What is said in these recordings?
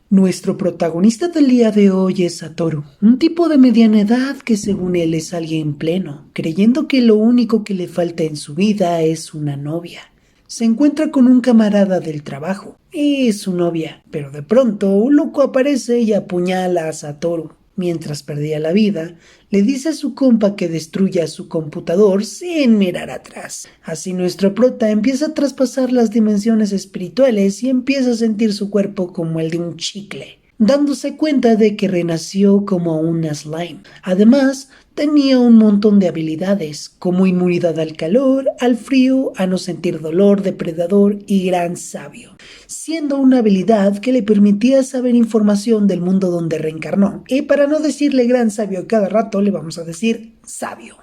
Nuestro protagonista del día de hoy es Satoru, un tipo de mediana edad que según él es alguien pleno, creyendo que lo único que le falta en su vida es una novia. Se encuentra con un camarada del trabajo y su novia, pero de pronto un loco aparece y apuñala a Satoru. Mientras perdía la vida, le dice a su compa que destruya su computador sin mirar atrás. Así nuestro prota empieza a traspasar las dimensiones espirituales y empieza a sentir su cuerpo como el de un chicle, dándose cuenta de que renació como una slime. Además, tenía un montón de habilidades, como inmunidad al calor, al frío, a no sentir dolor, depredador y gran sabio, siendo una habilidad que le permitía saber información del mundo donde reencarnó. Y para no decirle gran sabio a cada rato, le vamos a decir sabio.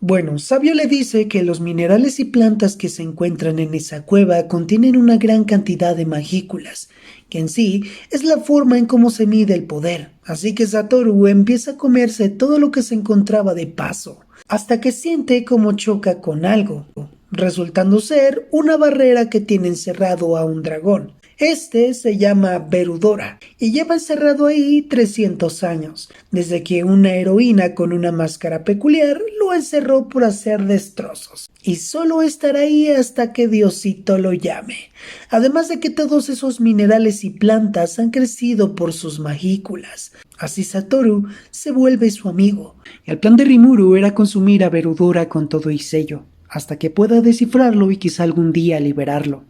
Bueno, Sabio le dice que los minerales y plantas que se encuentran en esa cueva contienen una gran cantidad de magículas, que en sí es la forma en cómo se mide el poder. Así que Satoru empieza a comerse todo lo que se encontraba de paso, hasta que siente como choca con algo, resultando ser una barrera que tiene encerrado a un dragón. Este se llama Berudora y lleva encerrado ahí 300 años, desde que una heroína con una máscara peculiar lo encerró por hacer destrozos, y solo estará ahí hasta que Diosito lo llame. Además de que todos esos minerales y plantas han crecido por sus magículas. Así Satoru se vuelve su amigo. El plan de Rimuru era consumir a Berudora con todo y sello, hasta que pueda descifrarlo y quizá algún día liberarlo.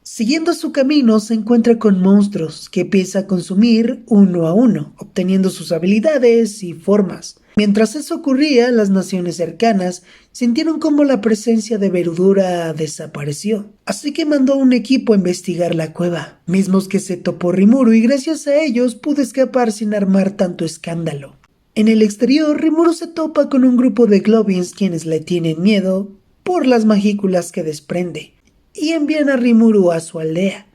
Siguiendo su camino se encuentra con monstruos que empieza a consumir uno a uno, obteniendo sus habilidades y formas. Mientras eso ocurría, las naciones cercanas sintieron como la presencia de Berudora desapareció, así que mandó un equipo a investigar la cueva, mismos que se topó Rimuru y gracias a ellos pudo escapar sin armar tanto escándalo. En el exterior, Rimuru se topa con un grupo de Globins quienes le tienen miedo por las magículas que desprende, y envían a Rimuru a su aldea.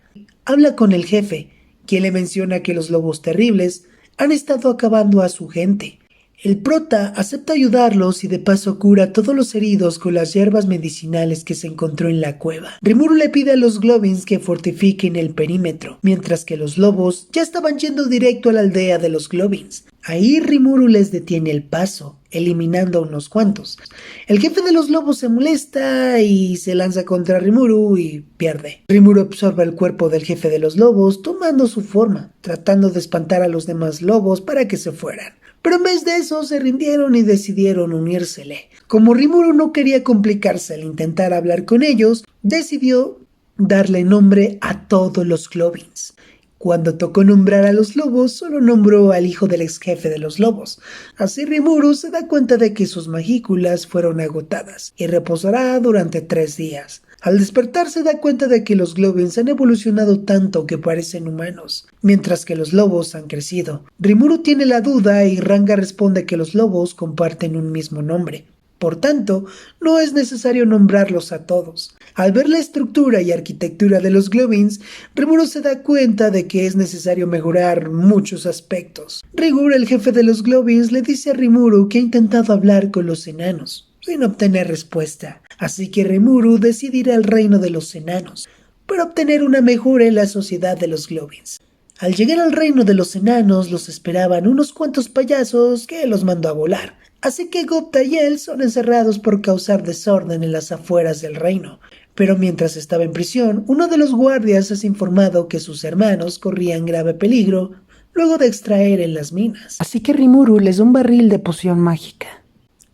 Habla con el jefe, quien le menciona que los lobos terribles han estado acabando a su gente. El prota acepta ayudarlos y de paso cura a todos los heridos con las hierbas medicinales que se encontró en la cueva. Rimuru le pide a los Globins que fortifiquen el perímetro, mientras que los lobos ya estaban yendo directo a la aldea de los Globins. Ahí Rimuru les detiene el paso, eliminando a unos cuantos. El jefe de los lobos se molesta y se lanza contra Rimuru y pierde. Rimuru absorbe el cuerpo del jefe de los lobos, tomando su forma, tratando de espantar a los demás lobos para que se fueran. Pero en vez de eso se rindieron y decidieron unírsele. Como Rimuru no quería complicarse al intentar hablar con ellos, decidió darle nombre a todos los Globins. Cuando tocó nombrar a los lobos, solo nombró al hijo del ex jefe de los lobos. Así Rimuru se da cuenta de que sus magículas fueron agotadas y reposará durante 3 días. Al despertar se da cuenta de que los Globins han evolucionado tanto que parecen humanos, mientras que los lobos han crecido. Rimuru tiene la duda y Ranga responde que los lobos comparten un mismo nombre. Por tanto, no es necesario nombrarlos a todos. Al ver la estructura y arquitectura de los Globins, Rimuru se da cuenta de que es necesario mejorar muchos aspectos. Rigur, el jefe de los Globins, le dice a Rimuru que ha intentado hablar con los enanos, sin obtener respuesta. Así que Rimuru decide ir al reino de los enanos, para obtener una mejora en la sociedad de los Globins. Al llegar al reino de los enanos los esperaban unos cuantos payasos que los mandó a volar. Así que Gupta y él son encerrados por causar desorden en las afueras del reino. Pero mientras estaba en prisión, uno de los guardias es informado que sus hermanos corrían grave peligro luego de extraer en las minas. Así que Rimuru les da un barril de poción mágica.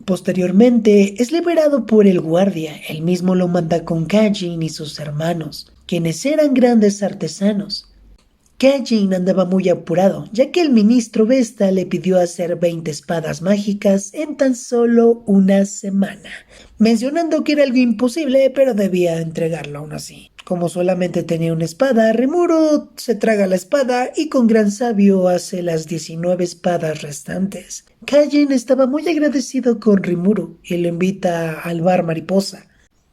Posteriormente es liberado por el guardia. Él mismo lo manda con Kajin y sus hermanos, quienes eran grandes artesanos. Kajin andaba muy apurado, ya que el ministro Vesta le pidió hacer 20 espadas mágicas en tan solo una semana, mencionando que era algo imposible, pero debía entregarlo aún así. Como solamente tenía una espada, Rimuru se traga la espada y con gran sabio hace las 19 espadas restantes. Kajin estaba muy agradecido con Rimuru y lo invita al bar Mariposa,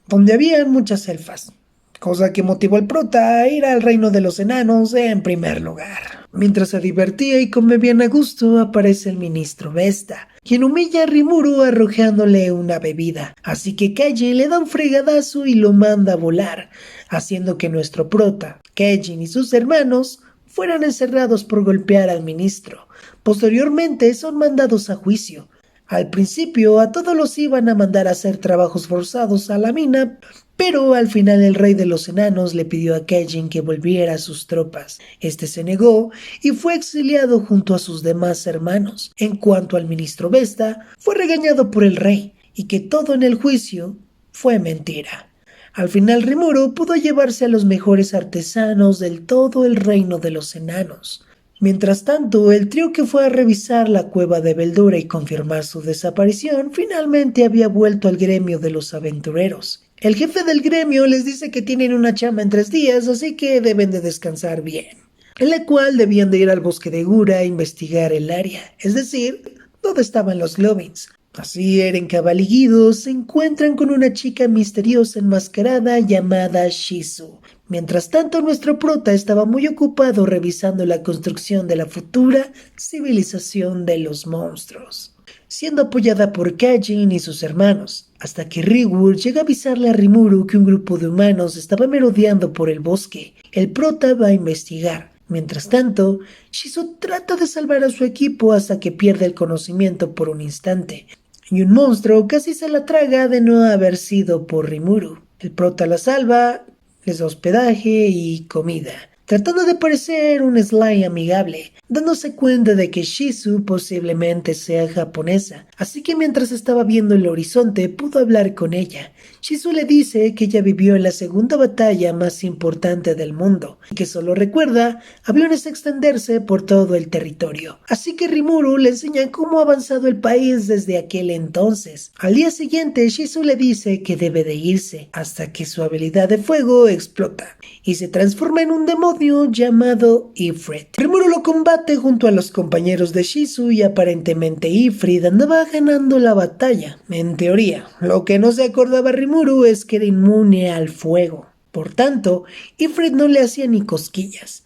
donde habían muchas elfas, cosa que motivó al prota a ir al reino de los enanos en primer lugar. Mientras se divertía y comían a gusto, aparece el ministro Vesta, quien humilla a Rimuru arrojándole una bebida. Así que Kajin le da un fregadazo y lo manda a volar, haciendo que nuestro prota, Kajin y sus hermanos fueran encerrados por golpear al ministro. Posteriormente son mandados a juicio. Al principio a todos los iban a mandar a hacer trabajos forzados a la mina, pero al final el rey de los enanos le pidió a Kejin que volviera a sus tropas. Este se negó y fue exiliado junto a sus demás hermanos. En cuanto al ministro Vesta, fue regañado por el rey y que todo en el juicio fue mentira. Al final Rimuru pudo llevarse a los mejores artesanos del todo el reino de los enanos. Mientras tanto, el trío que fue a revisar la cueva de Beldura y confirmar su desaparición, finalmente había vuelto al gremio de los aventureros. El jefe del gremio les dice que tienen una chamba en 3 días, así que deben de descansar bien, en la cual debían de ir al bosque de Gura a investigar el área, es decir, dónde estaban los Globins. Así Eren, Cabal y Guido se encuentran con una chica misteriosa enmascarada llamada Shizu. Mientras tanto, nuestro prota estaba muy ocupado revisando la construcción de la futura civilización de los monstruos, siendo apoyada por Kajin y sus hermanos, hasta que Reward llega a avisarle a Rimuru que un grupo de humanos estaba merodeando por el bosque. El prota va a investigar. Mientras tanto, Shizu trata de salvar a su equipo hasta que pierde el conocimiento por un instante, y un monstruo casi se la traga de no haber sido por Rimuru. El prota la salva, les da hospedaje y comida, tratando de parecer un slime amigable, dándose cuenta de que Shizu posiblemente sea japonesa, así que mientras estaba viendo el horizonte pudo hablar con ella. Shizu le dice que ella vivió en la segunda batalla más importante del mundo, y que solo recuerda aviones extenderse por todo el territorio. Así que Rimuru le enseña cómo ha avanzado el país desde aquel entonces. Al día siguiente, Shizu le dice que debe de irse, hasta que su habilidad de fuego explota, y se transforma en un demonio llamado Ifrit. Rimuru lo combate junto a los compañeros de Shizu y aparentemente Ifrit andaba ganando la batalla, en teoría. Lo que no se acordaba Rimuru es que era inmune al fuego. Por tanto, Ifrit no le hacía ni cosquillas,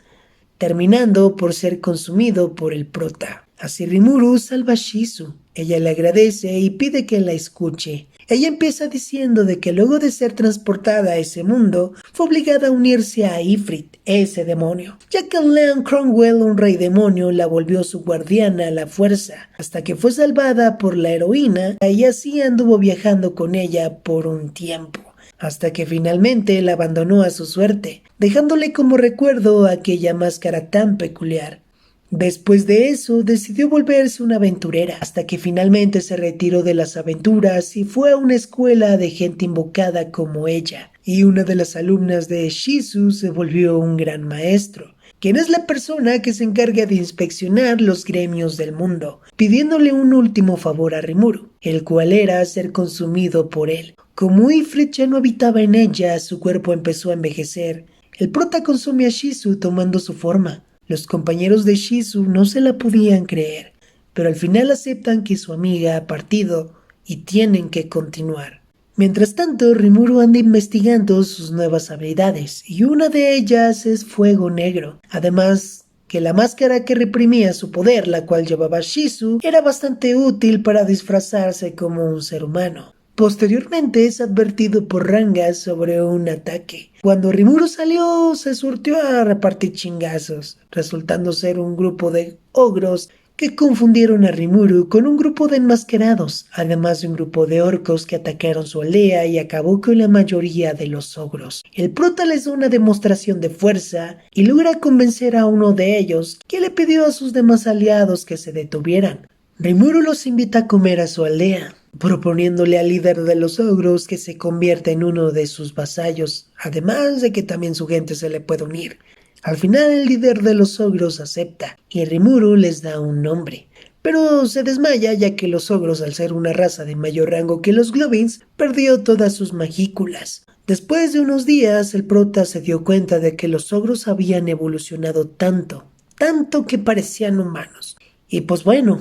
terminando por ser consumido por el prota. Así Rimuru salva a Shizu. Ella le agradece y pide que la escuche. Ella empieza diciendo de que luego de ser transportada a ese mundo, fue obligada a unirse a Ifrit, ese demonio, ya que Leon Cromwell, un rey demonio, la volvió su guardiana a la fuerza, hasta que fue salvada por la heroína, y así anduvo viajando con ella por un tiempo, hasta que finalmente la abandonó a su suerte, dejándole como recuerdo aquella máscara tan peculiar. Después de eso, decidió volverse una aventurera, hasta que finalmente se retiró de las aventuras y fue a una escuela de gente invocada como ella, y una de las alumnas de Shizu se volvió un gran maestro, quien es la persona que se encarga de inspeccionar los gremios del mundo, pidiéndole un último favor a Rimuru, el cual era ser consumido por él. Como Ifrit ya no habitaba en ella, su cuerpo empezó a envejecer. El prota consume a Shizu tomando su forma. Los compañeros de Shizu no se la podían creer, pero al final aceptan que su amiga ha partido y tienen que continuar. Mientras tanto, Rimuru anda investigando sus nuevas habilidades, y una de ellas es fuego negro. Además, que la máscara que reprimía su poder, la cual llevaba Shizu, era bastante útil para disfrazarse como un ser humano. Posteriormente es advertido por Ranga sobre un ataque. Cuando Rimuru salió, se surtió a repartir chingazos, resultando ser un grupo de ogros que confundieron a Rimuru con un grupo de enmascarados, además de un grupo de orcos que atacaron su aldea y acabó con la mayoría de los ogros. El prota les da una demostración de fuerza y logra convencer a uno de ellos, que le pidió a sus demás aliados que se detuvieran. Rimuru los invita a comer a su aldea, proponiéndole al líder de los ogros que se convierta en uno de sus vasallos, además de que también su gente se le puede unir. Al final el líder de los ogros acepta, y Rimuru les da un nombre, pero se desmaya ya que los ogros, al ser una raza de mayor rango que los Globins, perdió todas sus magículas. Después de unos días, el prota se dio cuenta de que los ogros habían evolucionado tanto que parecían humanos. Y pues bueno,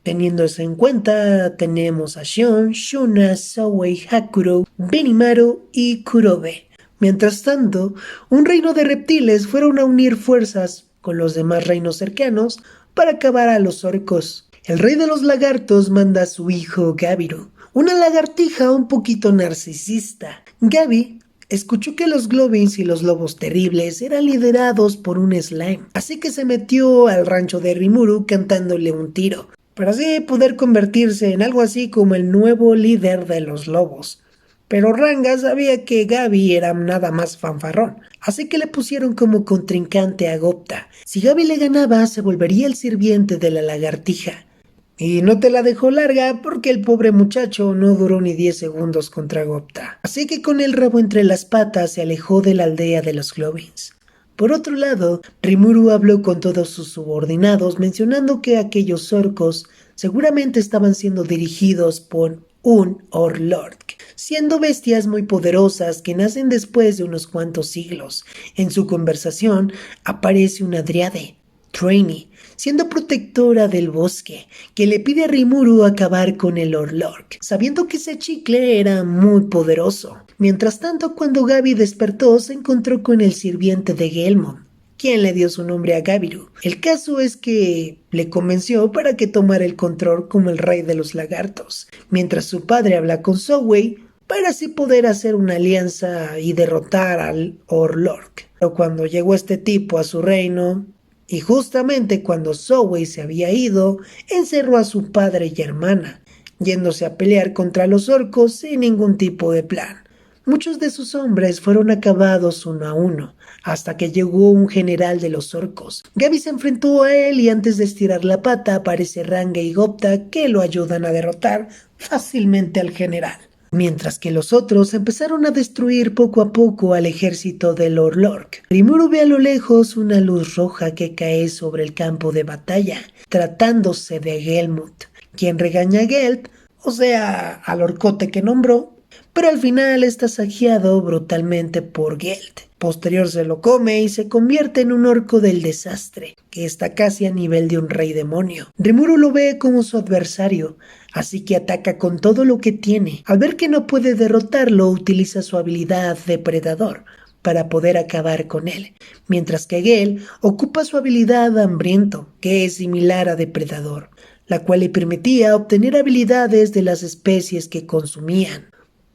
teniendo eso en cuenta, tenemos a Shion, Shuna, Sawei, Hakuro, Benimaru y Kurobe. Mientras tanto, un reino de reptiles fueron a unir fuerzas con los demás reinos cercanos para acabar a los orcos. El rey de los lagartos manda a su hijo Gabiru, una lagartija un poquito narcisista. Gabi escuchó que los Globins y los lobos terribles eran liderados por un slime, así que se metió al rancho de Rimuru cantándole un tiro, para así poder convertirse en algo así como el nuevo líder de los lobos. Pero Ranga sabía que Gabi era nada más fanfarrón, así que le pusieron como contrincante a Gopta. Si Gabi le ganaba, se volvería el sirviente de la lagartija. Y no te la dejó larga porque el pobre muchacho no duró ni 10 segundos contra Gopta. Así que con el rabo entre las patas se alejó de la aldea de los Globins. Por otro lado, Rimuru habló con todos sus subordinados mencionando que aquellos orcos seguramente estaban siendo dirigidos por un Orlord, siendo bestias muy poderosas que nacen después de unos cuantos siglos. En su conversación aparece una dryade, Traini, siendo protectora del bosque, que le pide a Rimuru acabar con el Orlork, sabiendo que ese chicle era muy poderoso. Mientras tanto, cuando Gabi despertó, se encontró con el sirviente de Gelmon, quien le dio su nombre a Gabiru. El caso es que le convenció para que tomara el control como el rey de los lagartos, mientras su padre habla con Zowei para así poder hacer una alianza y derrotar al Orlork. Pero cuando llegó este tipo a su reino, y justamente cuando Zowei se había ido, encerró a su padre y hermana, yéndose a pelear contra los orcos sin ningún tipo de plan. Muchos de sus hombres fueron acabados uno a uno, hasta que llegó un general de los orcos. Gabi se enfrentó a él y antes de estirar la pata aparece Ranga y Gopta que lo ayudan a derrotar fácilmente al general. Mientras que los otros empezaron a destruir poco a poco al ejército del Orlork. Rimuru ve a lo lejos una luz roja que cae sobre el campo de batalla, tratándose de Gelmut, quien regaña a Gelt, o sea, al orcote que nombró, pero al final está saqueado brutalmente por Gelt. Posterior se lo come y se convierte en un orco del desastre, que está casi a nivel de un rey demonio. Rimuru lo ve como su adversario, así que ataca con todo lo que tiene. Al ver que no puede derrotarlo, utiliza su habilidad depredador para poder acabar con él, mientras que Gel ocupa su habilidad hambriento, que es similar a depredador, la cual le permitía obtener habilidades de las especies que consumían.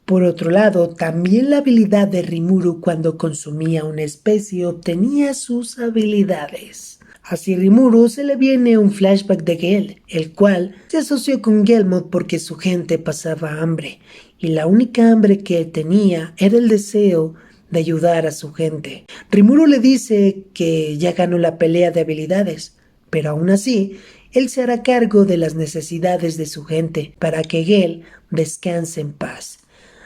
Por otro lado, también la habilidad de Rimuru cuando consumía una especie obtenía sus habilidades. Así Rimuru se le viene un flashback de Gel, el cual se asoció con Gelmod porque su gente pasaba hambre, y la única hambre que él tenía era el deseo de ayudar a su gente. Rimuru le dice que ya ganó la pelea de habilidades, pero aún así, él se hará cargo de las necesidades de su gente para que Gel descanse en paz.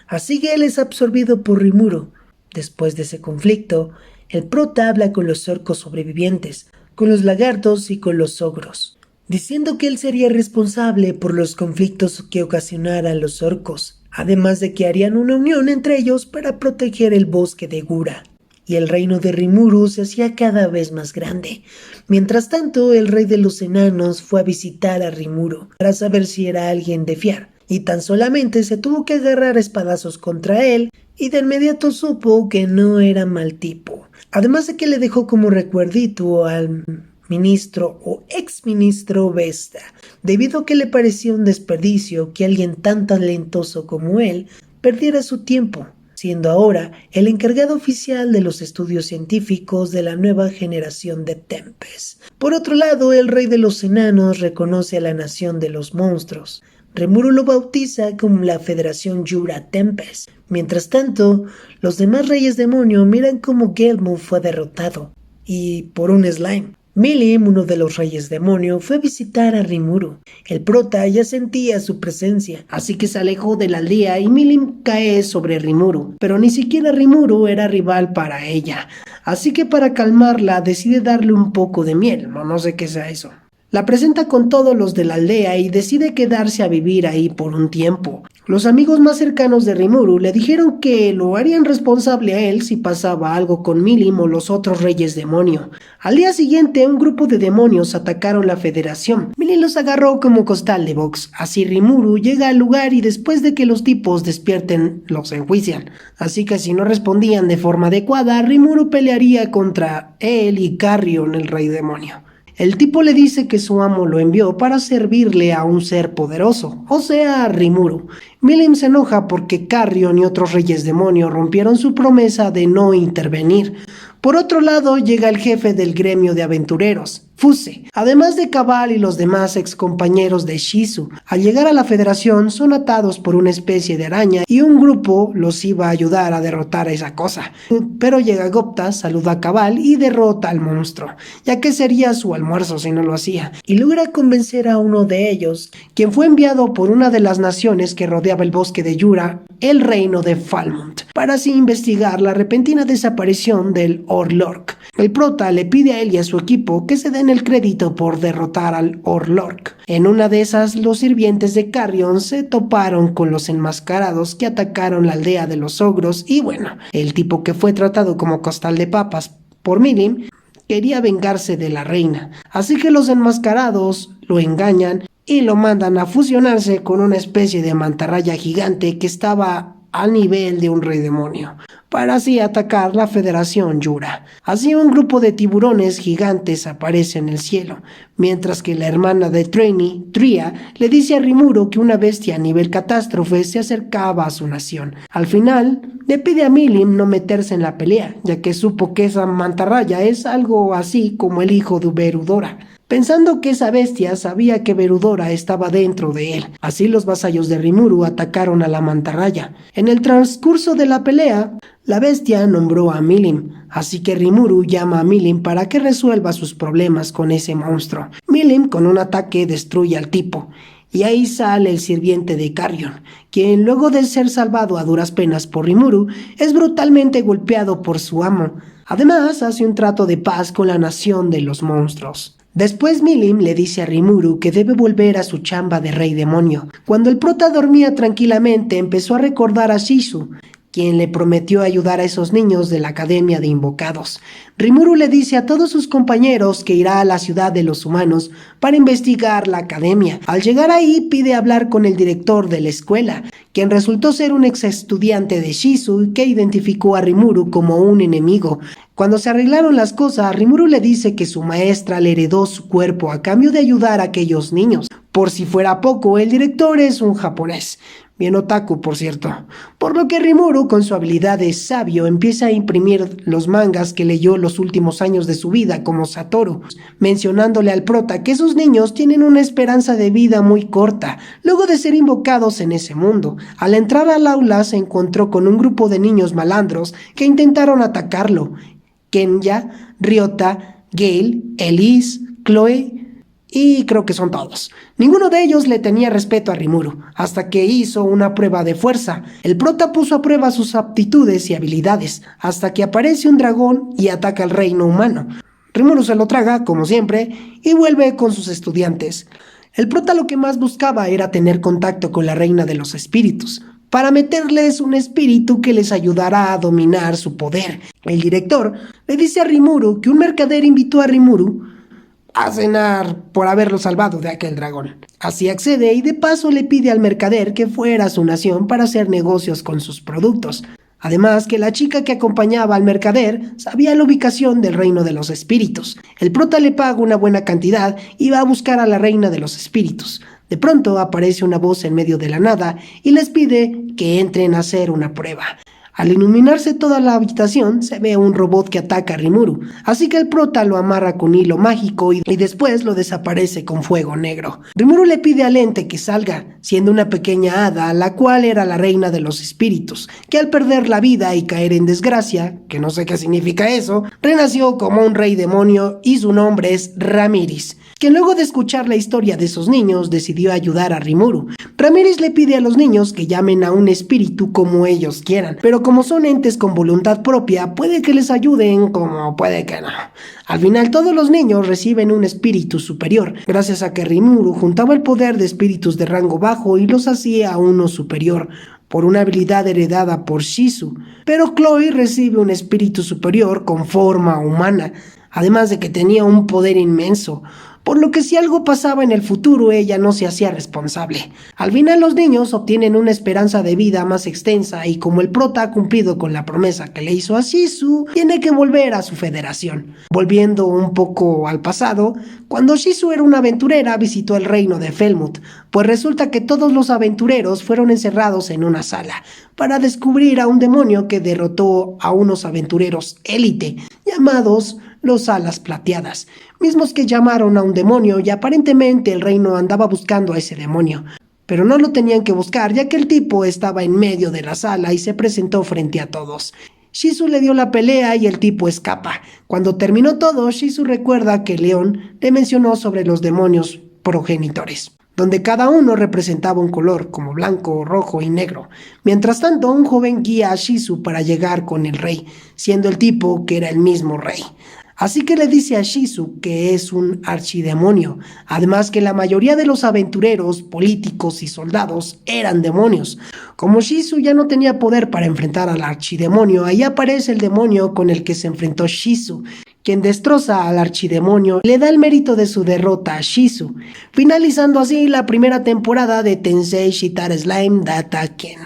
Así Gel es absorbido por Rimuru. Después de ese conflicto, el prota habla con los orcos sobrevivientes, con los lagartos y con los ogros, diciendo que él sería responsable por los conflictos que ocasionaran los orcos, además de que harían una unión entre ellos para proteger el bosque de Gura. Y el reino de Rimuru se hacía cada vez más grande. Mientras tanto, el rey de los enanos fue a visitar a Rimuru para saber si era alguien de fiar, y tan solamente se tuvo que agarrar a espadazos contra él, y de inmediato supo que no era mal tipo. Además de que le dejó como recuerdito al ministro o exministro Vesta, debido a que le parecía un desperdicio que alguien tan talentoso como él perdiera su tiempo, siendo ahora el encargado oficial de los estudios científicos de la nueva generación de Tempest. Por otro lado, el rey de los enanos reconoce a la nación de los monstruos. Rimuru lo bautiza como la Federación Jura Tempest. Mientras tanto, los demás reyes demonio miran cómo Gelmod fue derrotado, y por un slime. Milim, uno de los reyes demonio, fue a visitar a Rimuru. El prota ya sentía su presencia, así que se alejó de la aldea y Milim cae sobre Rimuru. Pero ni siquiera Rimuru era rival para ella, así que para calmarla decide darle un poco de miel, no sé qué sea eso. La presenta con todos los de la aldea y decide quedarse a vivir ahí por un tiempo. Los amigos más cercanos de Rimuru le dijeron que lo harían responsable a él si pasaba algo con Milim o los otros reyes demonio. Al día siguiente, un grupo de demonios atacaron la federación. Milim los agarró como costal de box. Así Rimuru llega al lugar y después de que los tipos despierten, los enjuician. Así que si no respondían de forma adecuada, Rimuru pelearía contra él y Carrion, el rey demonio. El tipo le dice que su amo lo envió para servirle a un ser poderoso, o sea, a Rimuru. Milim se enoja porque Carrion y otros reyes demonio rompieron su promesa de no intervenir. Por otro lado, llega el jefe del gremio de aventureros, Fuse, además de Kabal y los demás excompañeros de Shizu. Al llegar a la federación son atados por una especie de araña y un grupo los iba a ayudar a derrotar a esa cosa. Pero llega Gopta, saluda a Kabal y derrota al monstruo, ya que sería su almuerzo si no lo hacía, y logra convencer a uno de ellos, quien fue enviado por una de las naciones que rodeaba el bosque de Yura, el reino de Falmouth, para así investigar la repentina desaparición del Orlork. El prota le pide a él y a su equipo que se den el crédito por derrotar al Orlork. En una de esas, los sirvientes de Carrion se toparon con los enmascarados que atacaron la aldea de los ogros y bueno, el tipo que fue tratado como costal de papas por Milim quería vengarse de la reina. Así que los enmascarados lo engañan y lo mandan a fusionarse con una especie de mantarraya gigante que estaba al nivel de un rey demonio, para así atacar la Federación Yura. Así un grupo de tiburones gigantes aparece en el cielo, mientras que la hermana de Trainee, Tria, le dice a Rimuru que una bestia a nivel catástrofe se acercaba a su nación. Al final, le pide a Milim no meterse en la pelea, ya que supo que esa mantarraya es algo así como el hijo de Berudora, pensando que esa bestia sabía que Berudora estaba dentro de él. Así los vasallos de Rimuru atacaron a la mantarraya. En el transcurso de la pelea, la bestia nombró a Milim, así que Rimuru llama a Milim para que resuelva sus problemas con ese monstruo. Milim con un ataque destruye al tipo, y ahí sale el sirviente de Carrion, quien luego de ser salvado a duras penas por Rimuru, es brutalmente golpeado por su amo. Además, hace un trato de paz con la nación de los monstruos. Después Milim le dice a Rimuru que debe volver a su chamba de rey demonio. Cuando el prota dormía tranquilamente, empezó a recordar a Shizu, quien le prometió ayudar a esos niños de la Academia de Invocados. Rimuru le dice a todos sus compañeros que irá a la ciudad de los humanos para investigar la academia. Al llegar ahí pide hablar con el director de la escuela, quien resultó ser un ex estudiante de Shizu que identificó a Rimuru como un enemigo. Cuando se arreglaron las cosas, Rimuru le dice que su maestra le heredó su cuerpo a cambio de ayudar a aquellos niños. Por si fuera poco, el director es un japonés, bien otaku por cierto, por lo que Rimuru con su habilidad de sabio empieza a imprimir los mangas que leyó los últimos años de su vida como Satoru, mencionándole al prota que esos niños tienen una esperanza de vida muy corta, luego de ser invocados en ese mundo. Al entrar al aula se encontró con un grupo de niños malandros que intentaron atacarlo. Kenya, Ryota, Gale, Elise, Chloe y creo que son todos. Ninguno de ellos le tenía respeto a Rimuru, hasta que hizo una prueba de fuerza. El prota puso a prueba sus aptitudes y habilidades, hasta que aparece un dragón y ataca al reino humano. Rimuru se lo traga, como siempre, y vuelve con sus estudiantes. El prota lo que más buscaba era tener contacto con la reina de los espíritus, para meterles un espíritu que les ayudara a dominar su poder. El director le dice a Rimuru que un mercader invitó a Rimuru a cenar por haberlo salvado de aquel dragón. Así accede y de paso le pide al mercader que fuera a su nación para hacer negocios con sus productos. Además que la chica que acompañaba al mercader sabía la ubicación del reino de los espíritus. El prota le paga una buena cantidad y va a buscar a la reina de los espíritus. De pronto aparece una voz en medio de la nada y les pide que entren a hacer una prueba. Al iluminarse toda la habitación, se ve un robot que ataca a Rimuru, así que el prota lo amarra con hilo mágico y después lo desaparece con fuego negro. Rimuru le pide al ente que salga, siendo una pequeña hada, la cual era la reina de los espíritus, que al perder la vida y caer en desgracia, que no sé qué significa eso, renació como un rey demonio y su nombre es Ramiris, quien luego de escuchar la historia de esos niños decidió ayudar a Rimuru. Ramiris le pide a los niños que llamen a un espíritu como ellos quieran, pero como son entes con voluntad propia, puede que les ayuden como puede que no. Al final todos los niños reciben un espíritu superior, gracias a que Rimuru juntaba el poder de espíritus de rango bajo y los hacía a uno superior, por una habilidad heredada por Shizu. Pero Chloe recibe un espíritu superior con forma humana, además de que tenía un poder inmenso. por lo que si algo pasaba en el futuro ella no se hacía responsable. Al final los niños obtienen una esperanza de vida más extensa y como el prota ha cumplido con la promesa que le hizo a Shizu, tiene que volver a su federación. Volviendo un poco al pasado, cuando Shizu era una aventurera visitó el reino de Felmut, pues resulta que todos los aventureros fueron encerrados en una sala para descubrir a un demonio que derrotó a unos aventureros élite llamados los Alas Plateadas, mismos que llamaron a un demonio y aparentemente el reino andaba buscando a ese demonio. Pero no lo tenían que buscar ya que el tipo estaba en medio de la sala y se presentó frente a todos. Shizu le dio la pelea y el tipo escapa. Cuando terminó todo, Shizu recuerda que León le mencionó sobre los demonios progenitores, donde cada uno representaba un color, como blanco, rojo y negro. Mientras tanto, un joven guía a Shizu para llegar con el rey, siendo el tipo que era el mismo rey. Así que le dice a Shizu que es un archidemonio, además que la mayoría de los aventureros, políticos y soldados eran demonios. Como Shizu ya no tenía poder para enfrentar al archidemonio, ahí aparece el demonio con el que se enfrentó Shizu, quien destroza al archidemonio y le da el mérito de su derrota a Shizu, finalizando así la primera temporada de Tensei Shitara Slime Data Ken.